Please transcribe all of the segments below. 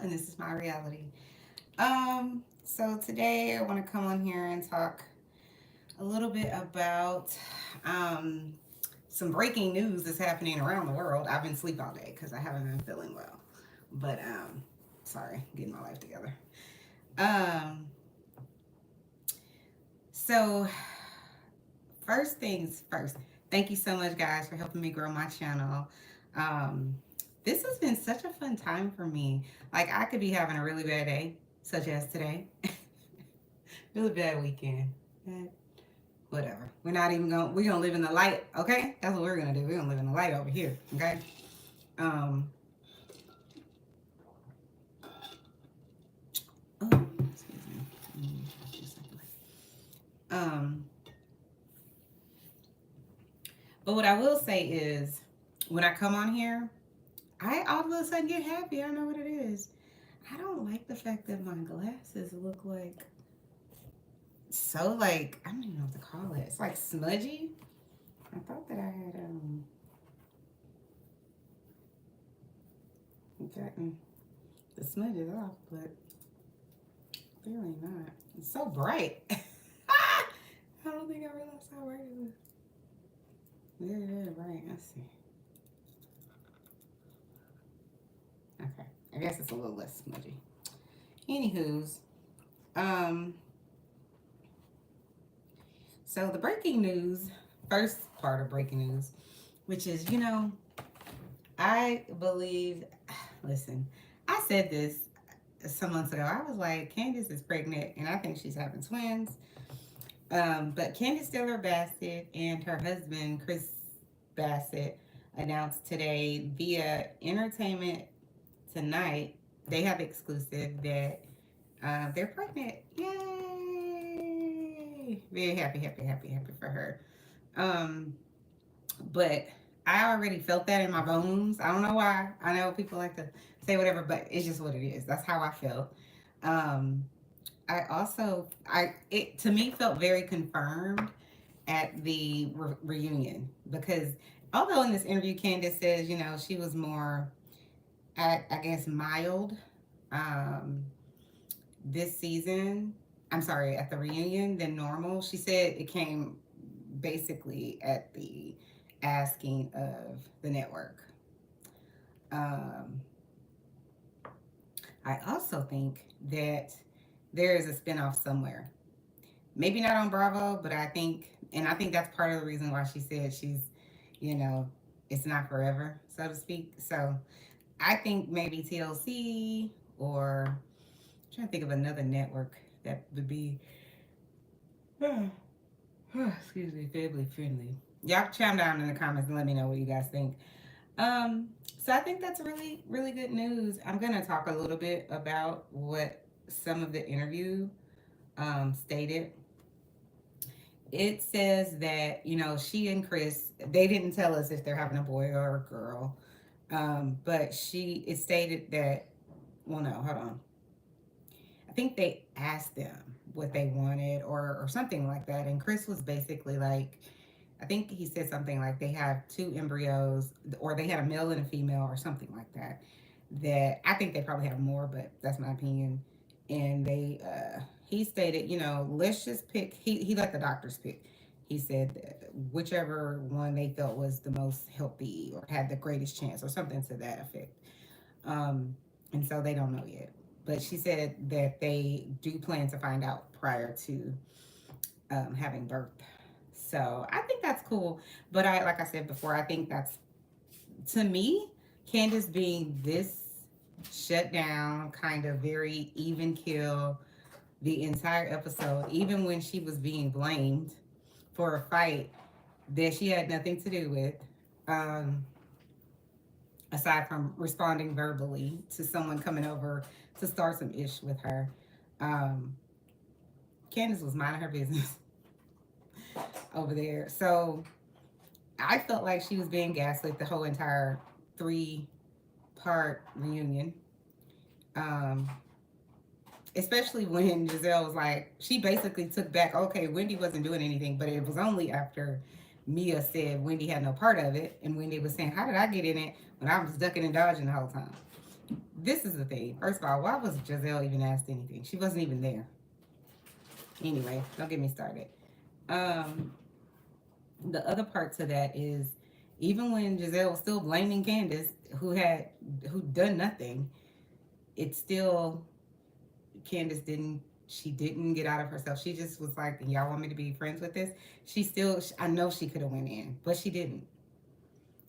and this is my reality. So today I want to come on here and talk a little bit about um, some breaking news that's happening around the world. I've been asleep all day because I haven't been feeling well, but sorry, getting my life together. Um, so first things first. Thank you so much, guys, for helping me grow my channel. Um, this has been such a fun time for me. Like, I could be having a really bad day, such as today, really bad weekend. Eh, Whatever. We're gonna live in the light, okay? That's what we're gonna do. We're gonna live in the light over here, okay? Um, oh, excuse me. Um, but what I will say is, when I come on here, I all of a sudden get happy. I don't know what it is. I don't like the fact that my glasses look like so like I don't even know what to call it. It's like smudgy. I thought that I had gotten the smudges off, but clearly not. It's so bright. I don't think I realized how bright it was. Very, very bright. Let's see. Okay. I guess it's a little less smudgy. Anywho's, um, so the breaking news, first part of breaking news, which is, I believe, listen, I said this some months ago. I was like, Candace is pregnant and I think she's having twins. But Candace Dillard Bassett and her husband, Chris Bassett, announced today via Entertainment Tonight, they have exclusive that they're pregnant. Yay! Very happy, happy, happy, happy for her. Um, but I already felt that in my bones. I don't know why. I know people like to say whatever, but it's just what it is. That's how I felt. Um, I also, it to me felt very confirmed at the reunion because although in this interview Candace says, she was more, I guess, mild um, this season. I'm sorry, at the reunion than normal. She said it came basically at the asking of the network. Um, I also think that there is a spinoff somewhere. Maybe not on Bravo, but I think that's part of the reason why she said you know, it's not forever, so to speak. So I think maybe TLC or I'm trying to think of another network that would be, excuse me, family friendly. Y'all chime down in the comments and let me know what you guys think. Um, so I think that's really, really good news. I'm gonna talk a little bit about what some of the interview stated. It says that she and Chris, they didn't tell us if they're having a boy or a girl, but it stated that. Well, no, hold on. I think they asked them what they wanted or something like that, and Chris was basically like, I think he said something like they have two embryos, or they had a male and a female, or something like that. That I think they probably have more, but that's my opinion. And he stated, let's just pick. He let the doctors pick. He said that whichever one they felt was the most healthy or had the greatest chance, or something to that effect. Um, and so they don't know yet. But she said that they do plan to find out prior to having birth. So I think that's cool. But like I said before, I think that's, to me, Candace being this shut down, kind of very even kill the entire episode, even when she was being blamed for a fight that she had nothing to do with, um, aside from responding verbally to someone coming over to start some ish with her. Um, Candace was minding her business over there. So I felt like she was being gaslit the whole entire 3-part reunion. Um, Especially when Giselle was like, she basically took back, okay, Wendy wasn't doing anything, but it was only after Mia said Wendy had no part of it. And Wendy was saying, how did I get in it when I was ducking and dodging the whole time? this is the thing. First of all, why was Giselle even asked anything? She wasn't even there. Anyway, don't get me started. Um, the other part to that is even when Giselle was still blaming Candace, who done nothing, it's still Candace didn't get out of herself. She just was like, y'all want me to be friends with this? She still, I know she could have went in, but she didn't.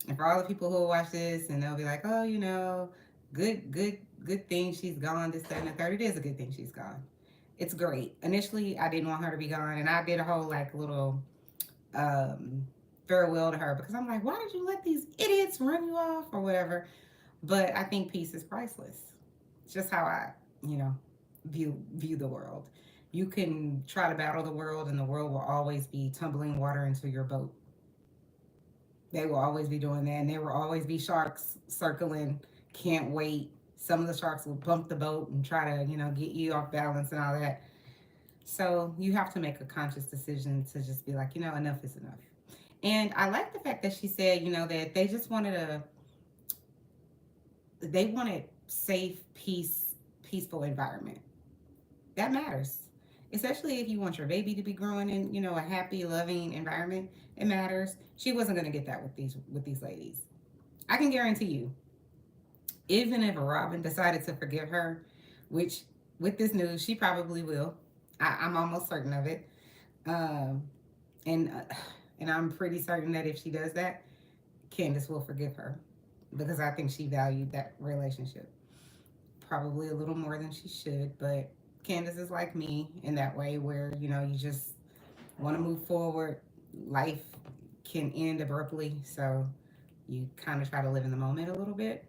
And for all the people who will watch this and they'll be like, oh, good thing she's gone, this, that, and the third. It is a good thing she's gone. It's great. Initially, I didn't want her to be gone, and I did a whole like little um, farewell to her because I'm like, why did you let these idiots run you off or whatever? But I think peace is priceless. It's just how I, you know, view the world. You can try to battle the world, and the world will always be tumbling water into your boat. They will always be doing that, and there will always be sharks circling. Can't wait. Some of the sharks will bump the boat and try to, get you off balance and all that. So you have to make a conscious decision to just be like, enough is enough. And I like the fact that she said, that they just they wanted safe, peaceful environment. That matters. Especially if you want your baby to be growing in, a happy, loving environment. It matters. She wasn't gonna get that with these ladies. I can guarantee you, even if Robyn decided to forgive her, which with this news she probably will. I'm almost certain of it. Um, and and I'm pretty certain that if she does that, Candace will forgive her because I think she valued that relationship probably a little more than she should. But Candace is like me in that way where you just want to move forward. Life can end abruptly, so you kind of try to live in the moment a little bit.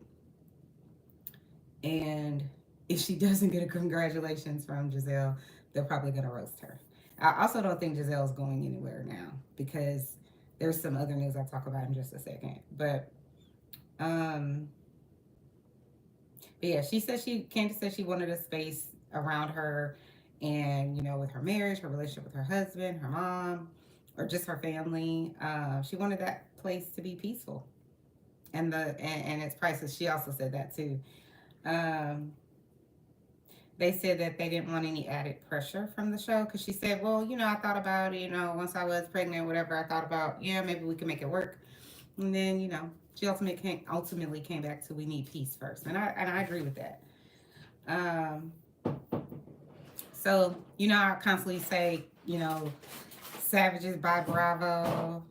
And if she doesn't get a congratulations from Giselle, they're probably going to roast her. I also don't think Giselle's going anywhere now because there's some other news I'll talk about in just a second. Um, but yeah, Candace said she wanted a space around her and, with her marriage, her relationship with her husband, her mom, or just her family. She wanted that place to be peaceful and it's priceless. She also said that too. Um, they said that they didn't want any added pressure from the show because she said, well, I thought about it, once I was pregnant, whatever, I thought about, yeah, maybe we can make it work. And then, she ultimately came back to we need peace first. And I agree with that. Um, so, I constantly say, savages by Bravo,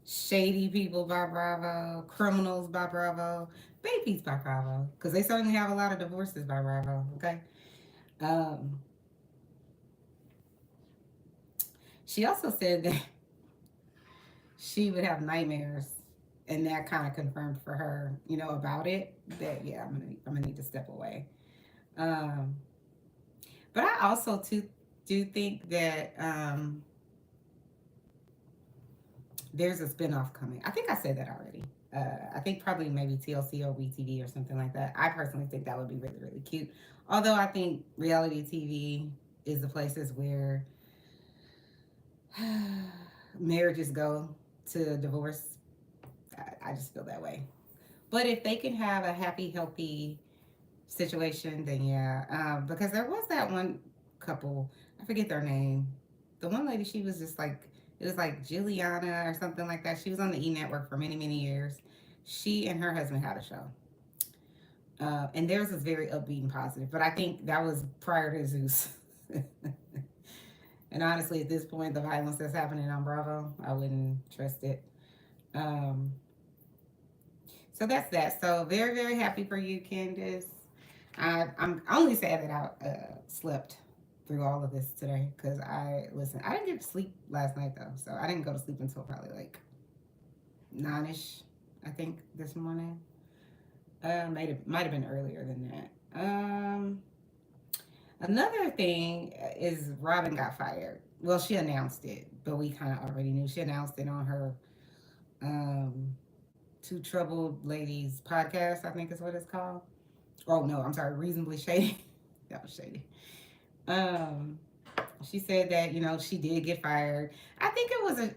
shady people by Bravo, criminals by Bravo, babies by Bravo, because they certainly have a lot of divorces by Bravo. Okay. Um, she also said that she would have nightmares, and that kind of confirmed for her, about it. That yeah, I'm gonna need to step away. Um, but I also too do think that there's a spinoff coming. I think I said that already. I think probably maybe TLC or WeTV or something like that. I personally think that would be really, really cute. Although I think reality TV is the places where marriages go to divorce. I just feel that way. But if they can have a happy, healthy situation, then yeah. Because there was that one couple, I forget their name. The one lady, she was just like, it was like Juliana or something like that. She was on the E Network for many, many years. She and her husband had a show. And theirs was very upbeat and positive. But I think that was prior to Zeus. And honestly, at this point, the violence that's happening on Bravo, I wouldn't trust it. Um, so that's that. So very, very happy for you, Candace. I'm only sad that I slept through all of this today because I didn't get to sleep last night though, so I didn't go to sleep until probably like 9ish, I think, this morning. Might have been earlier than that. Another thing is Robyn got fired. Well, she announced it, but we kind of already knew. She announced it on her um, Two Troubled Ladies podcast, I think is what it's called. Oh no, I'm sorry, Reasonably Shady. That was shady. Um, She said that, she did get fired. I think it was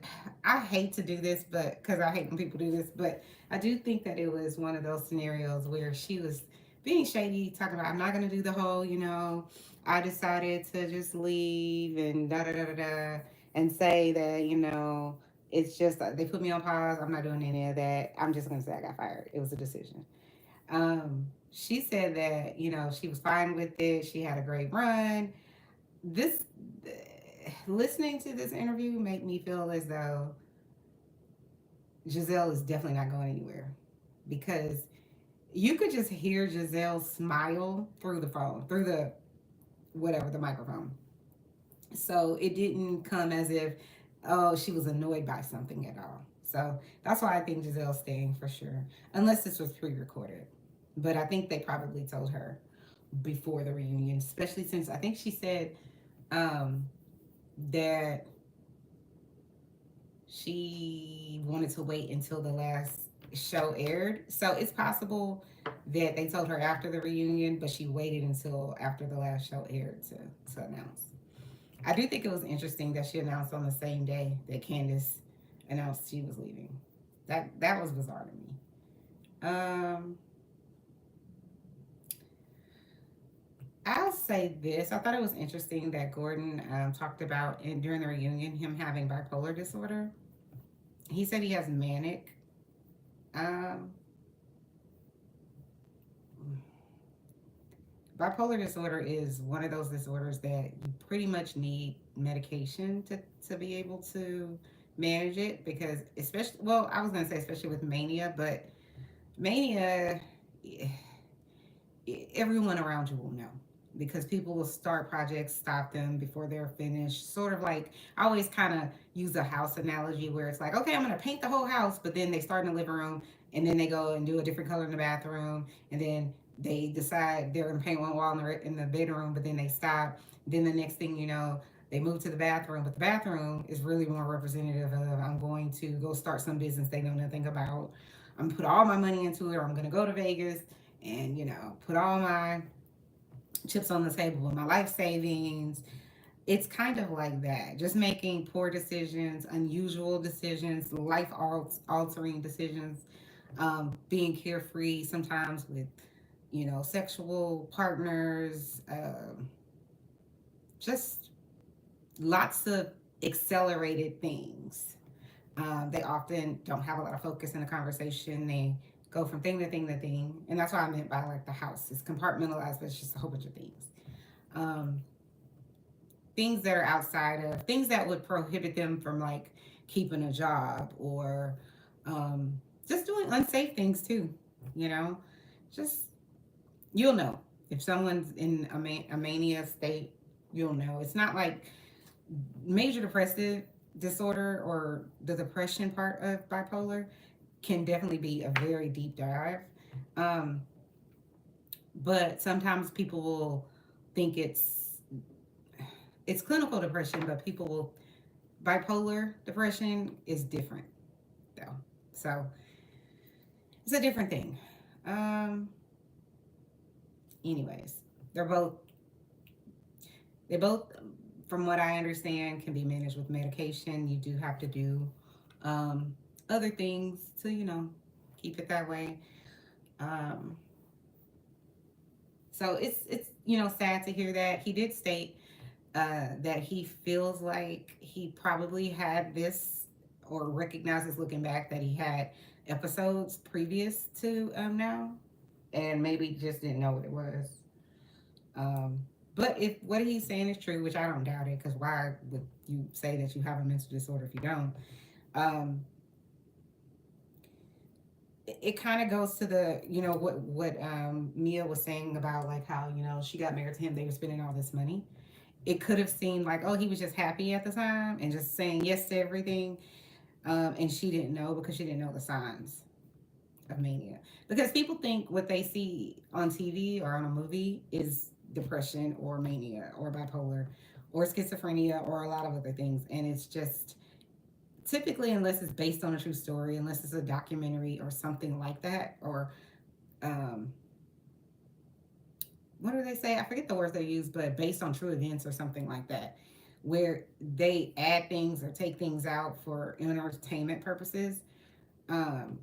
I hate to do this, but because I hate when people do this, but I do think that it was one of those scenarios where she was being shady, talking about, I'm not going to do the whole, I decided to just leave and da da da da da, and say that, it's just they put me on pause. I'm not doing any of that. I'm just going to say I got fired. It was a decision. She said that, she was fine with it. She had a great run. This Listening to this interview made me feel as though Giselle is definitely not going anywhere, because you could just hear Giselle smile through the phone, through the whatever, the microphone. So it didn't come as if, oh, she was annoyed by something at all. So that's why I think Giselle's staying for sure, unless this was pre-recorded. But I think they probably told her before the reunion, especially since I think she said um, that she wanted to wait until the last show aired. So it's possible that they told her after the reunion, but she waited until after the last show aired to announce. I do think it was interesting that she announced on the same day that Candace announced she was leaving. That was bizarre to me. Um, I'll say this. I thought it was interesting that Gordon talked about during the reunion him having bipolar disorder. He said he has manic. Um, Bipolar disorder is one of those disorders that you pretty much need medication to be able to manage it, because especially, well, I was going to say especially with mania, but mania, everyone around you will know, because people will start projects, stop them before they're finished. Sort of like, I always kind of use a house analogy where it's like, okay, I'm going to paint the whole house, but then they start in the living room and then they go and do a different color in the bathroom, and then they decide they're going to paint one wall in the bedroom, but then they stop. Then the next thing you know, they move to the bathroom, but the bathroom is really more representative of, I'm going to go start some business they know nothing about. I'm gonna put all my money into it, or I'm gonna go to Vegas and put all my chips on the table with my life savings. It's kind of like that, just making poor decisions, unusual decisions, life altering decisions, being carefree sometimes with sexual partners, just lots of accelerated things. They often don't have a lot of focus in the conversation. They go from thing to thing to thing. And that's what I meant by like the house. It's compartmentalized, but it's just a whole bunch of things. Um, Things that are outside of things that would prohibit them from like keeping a job, or just doing unsafe things too. You know, just you'll know if someone's in a mania state. You'll know it's not like major depressive disorder, or the depression part of bipolar can definitely be a very deep dive. Um, but sometimes people will think it's clinical depression, but people will bipolar depression is different though. So it's a different thing. Um, Anyways, they're both they both, from what I understand, can be managed with medication. You do have to do other things to keep it that way. Um, so it's sad to hear that. He did state that he feels like he probably had this, or recognizes looking back that he had episodes previous to now, and maybe just didn't know what it was. Um, but if what he's saying is true, which I don't doubt it, because why would you say that you have a mental disorder if you don't? Um, it kind of goes to the what Mia was saying about like how she got married to him, they were spending all this money. It could have seemed like, oh, he was just happy at the time and just saying yes to everything, and she didn't know because she didn't know the signs of mania. Because people think what they see on TV or on a movie is depression or mania or bipolar or schizophrenia or a lot of other things, and it's just typically, unless it's based on a true story, unless it's a documentary or something like that, or um, what do they say? I forget the words they use, but based on true events or something like that. where they add things or take things out for entertainment purposes. Um,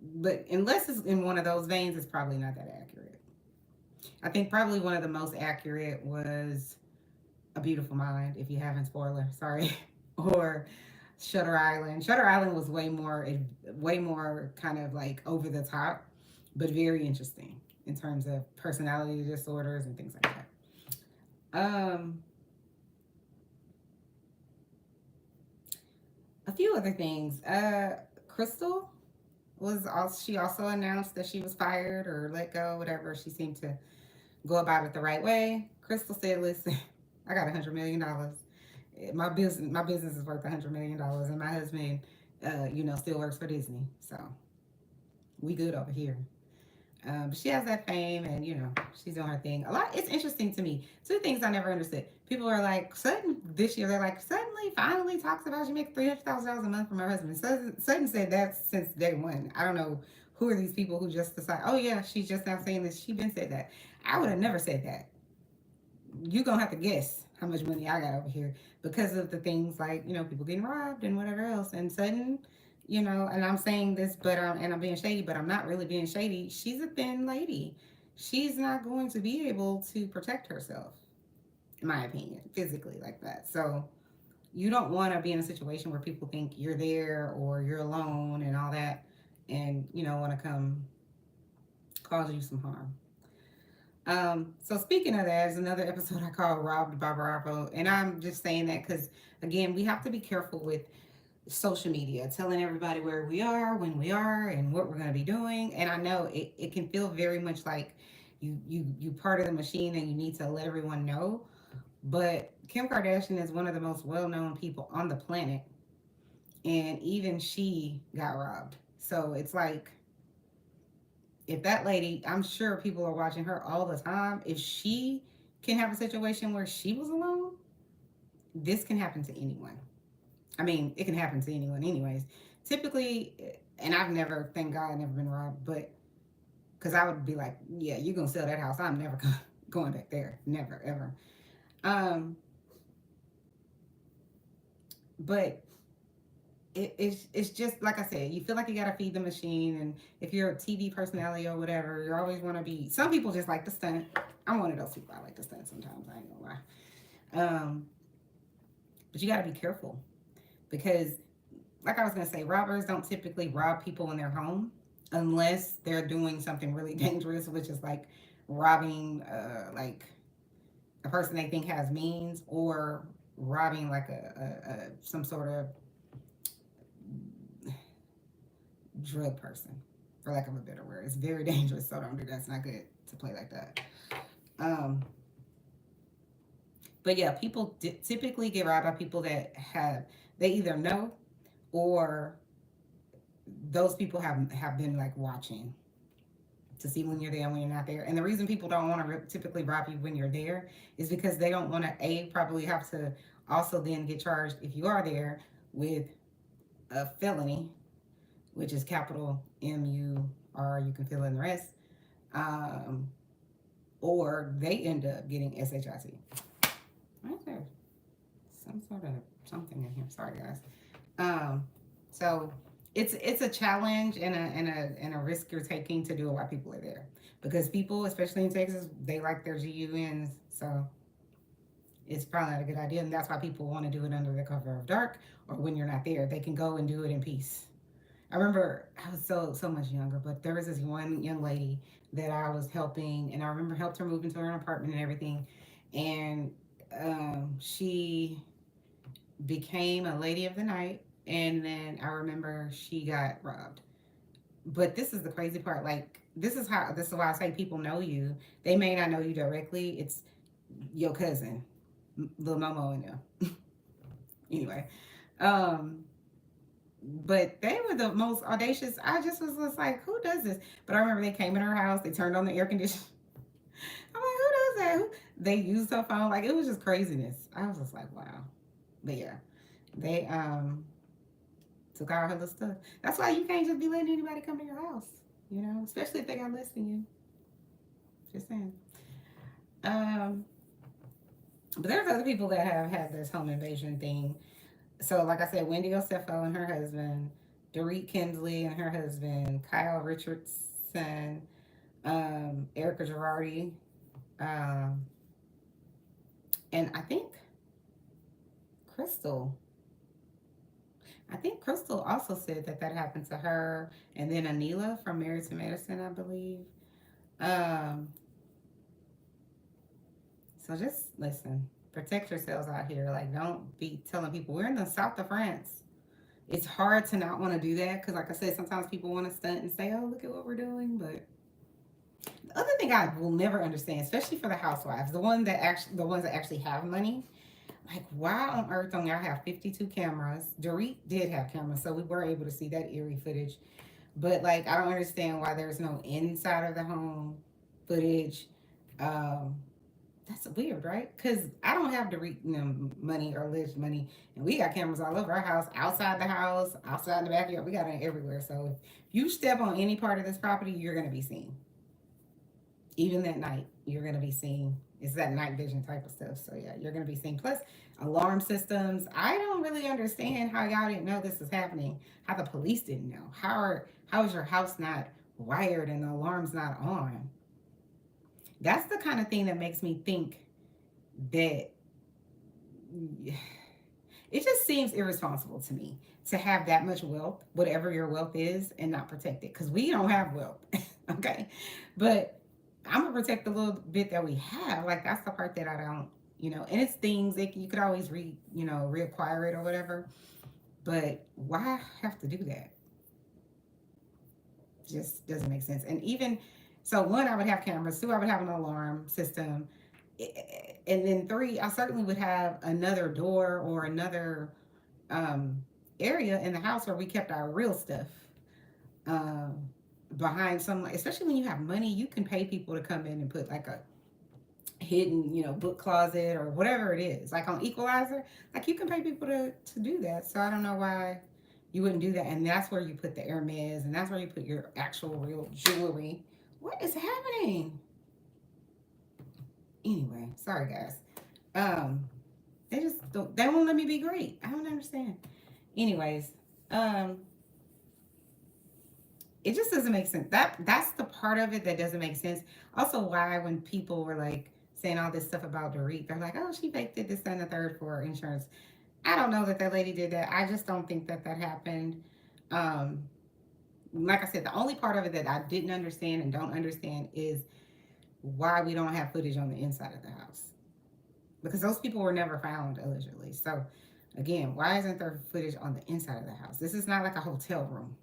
but unless it's in one of those veins, it's probably not that accurate. I think probably one of the most accurate was A Beautiful Mind, if you haven't, spoiler, sorry, or Shutter Island. Shutter Island was way more kind of like over the top, but very interesting in terms of personality disorders and things like that. Um, a few other things. Crystal she also announced that she was fired or let go, whatever. She seemed to go about it the right way. Crystal said, "Listen, I got $100 million. My business is worth $100 million, and my husband, still works for Disney. So we good over here." But she has that fame, and she's doing her thing. It's interesting to me. Two things I never understood. People are like, Sutton this year. They're like, suddenly, finally talks about she makes $300,000 a month from her husband. Sutton said that since day one. I don't know who are these people who just decide. Oh yeah, she's just now saying this. She been said that. I would have never said that. You gonna have to guess how much money I got over here because of the things like people getting robbed and whatever else. And Sutton, and I'm saying this, but and I'm being shady, but I'm not really being shady. She's a thin lady. She's not going to be able to protect herself, in my opinion, physically like that. So you don't want to be in a situation where people think you're there or you're alone and all that, and want to come cause you some harm. So speaking of that, there's another episode I call Robbed by Bravo. And I'm just saying that because, again, we have to be careful with social media, telling everybody where we are, when we are, and what we're going to be doing. And I know it can feel very much like you part of the machine and you need to let everyone know. But Kim Kardashian is one of the most well-known people on the planet. And even she got robbed. So it's like, if that lady, I'm sure people are watching her all the time. If she can have a situation where she was alone, this can happen to anyone. I mean, it can happen to anyone, anyways. Typically, and I've never, thank God, never been robbed, but because I would be like, yeah, you're gonna sell that house. I'm never going back there, never, ever. But it's just like I said, you feel like you gotta feed the machine, and if you're a TV personality or whatever, you always want to be. Some people just like to stunt. I'm one of those people. I like to stunt sometimes. I ain't gonna lie. But you gotta be careful because, like I was gonna say, robbers don't typically rob people in their home unless they're doing something really dangerous, which is like robbing, like a person they think has means, or robbing like a some sort of drug person, for lack of a better word. It's very dangerous, so don't do that. It's not good to play like that. But yeah, people typically get robbed by people that they either know, or those people have been like watching to see when you're there and when you're not there. And the reason people don't want to typically rob you when you're there is because they don't want to probably have to also then get charged, if you are there, with a felony, which is capital MUR. You can fill in the rest. Or they end up getting SHIT. Why is there some sort of something in here? Sorry, guys. So it's a challenge and a risk you're taking to do it while people are there, because people, especially in Texas, they like their GUNs. So it's probably not a good idea, and that's why people want to do it under the cover of dark, or when you're not there, they can go and do it in peace. I remember I was so much younger, but there was this one young lady that I was helping, and I remember helped her move into her apartment and everything, and she became a lady of the night, and then I remember she got robbed. But this is the crazy part. Like, this is why I say people know you. They may not know you directly. It's your cousin, Lil Momo, and them. Anyway, but they were the most audacious. I just was like, who does this? But I remember they came in her house. They turned on the air conditioner. I'm like, who does that? They used her phone. Like, it was just craziness. I was just like, wow. But yeah, they took all her little stuff. That's why you can't just be letting anybody come to your house, especially if they got less than you. Just saying. But there's other people that have had this home invasion thing. So, like I said, Wendy OSEFO and her husband, Dorit Kemsley and her husband, Kyle Richardson, ERIKA Girardi, um, and Crystal. I think Crystal also said that that happened to her, and then ANILA from Married to Medicine, I believe. Um, so just listen, protect yourselves out here. Like, don't be telling people we're in the south of France. It's hard to not want to do that because, like I said, sometimes people want to stunt and say, "Oh, look at what we're doing." But the other thing I will never understand, especially for the housewives, the ones that actually have money, like, why on earth don't y'all have 52 cameras? Dorit did have cameras, so we were able to see that eerie footage. But, like, I don't understand why there's no inside of the home footage. Um, that's weird, right? Because I don't have Dorit, money or Liz money, and we got cameras all over our house, outside the house, outside the backyard. We got it everywhere. So if you step on any part of this property, you're gonna be seen. Even that night, you're going to be seeing, it's that night vision type of stuff. So yeah, you're going to be seeing. Plus alarm systems. I don't really understand how y'all didn't know this was happening. How the police didn't know. How is your house not wired and the alarm's not on? That's the kind of thing that makes me think that it just seems irresponsible to me to have that much wealth, whatever your wealth is, and not protect it. Because we don't have wealth. Okay. But I'm gonna protect the little bit that we have. Like, that's the part that I don't, and it's things that you could always reacquire it or whatever. But why have to do that? Just doesn't make sense. And even so, one, I would have cameras. Two, I would have an alarm system. And then three, I certainly would have another door or another area in the house where we kept our real stuff. Um, Behind some, especially when you have money, you can pay people to come in and put like a hidden, book closet or whatever it is. Like on Equalizer, like you can pay people to do that. So I don't know why you wouldn't do that. And that's where you put the Hermes, and that's where you put your actual real jewelry. What is happening? Anyway, sorry guys. Um, they won't let me be great. I don't understand. Anyways, it just doesn't make sense. That's the part of it that doesn't make sense. Also, why when people were like saying all this stuff about Dorit, they're like, "Oh, she faked it, this, and the third for insurance." I don't know that lady did that. I just don't think that happened. Um, like I said, the only part of it that I didn't understand and don't understand is why we don't have footage on the inside of the house, because those people were never found allegedly. So again, why isn't there footage on the inside of the house? This is not like a hotel room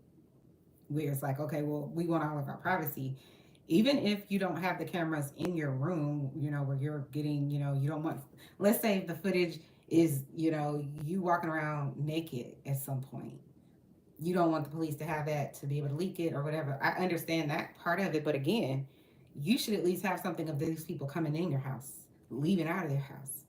where it's like, okay, well, we want all of our privacy. Even if you don't have the cameras in your room, where you're getting, you don't want, let's say the footage is, you walking around naked at some point. You don't want the police to have that to be able to leak it or whatever. I understand that part of it. But again, you should at least have something of these people coming in your house, leaving out of their house.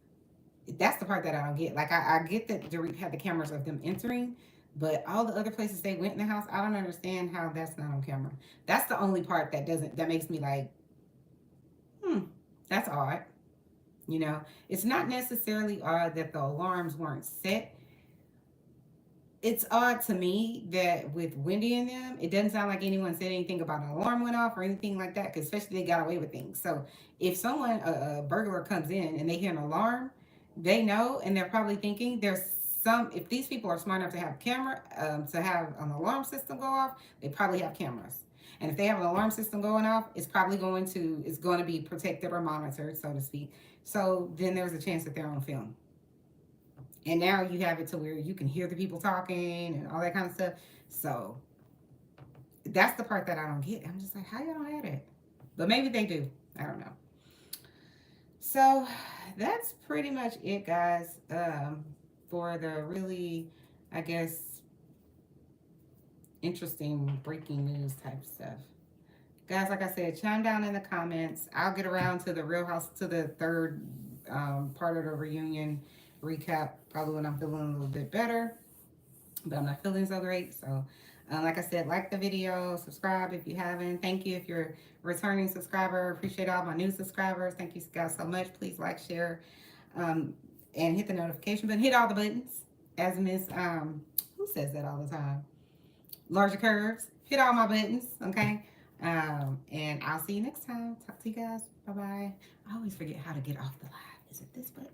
That's the part that I don't get. Like, I get that Dorit had the cameras of them entering, but all the other places they went in the house, I don't understand how that's not on camera. That's the only part that makes me like, that's odd. It's not necessarily odd that the alarms weren't set. It's odd to me that with Wendy and them, it doesn't sound like anyone said anything about an alarm went off or anything like that, because especially they got away with things. So if someone, a burglar comes in and they hear an alarm, they know, and they're probably thinking if these people are smart enough to have to have an alarm system go off, they probably have cameras. And if they have an alarm system going off, it's going to be protected or monitored, so to speak. So then there's a chance that they're on film. And now you have it to where you can hear the people talking and all that kind of stuff. So that's the part that I don't get. I'm just like, how y'all don't have it? But maybe they do. I don't know. So that's pretty much it, guys, for the really, I guess, interesting breaking news type stuff. Guys, like I said, chime down in the comments. I'll get around to the Real House, to the third part of the reunion recap, probably when I'm feeling a little bit better, but I'm not feeling so great. So like I said, like the video, subscribe if you haven't. Thank you if you're a returning subscriber. Appreciate all my new subscribers. Thank you guys so much. Please like, share, And hit the notification button. Hit all the buttons. As Miss who says that all the time? Larger curves. Hit all my buttons, okay? And I'll see you next time. Talk to you guys. Bye bye. I always forget how to get off the live. Is it this button?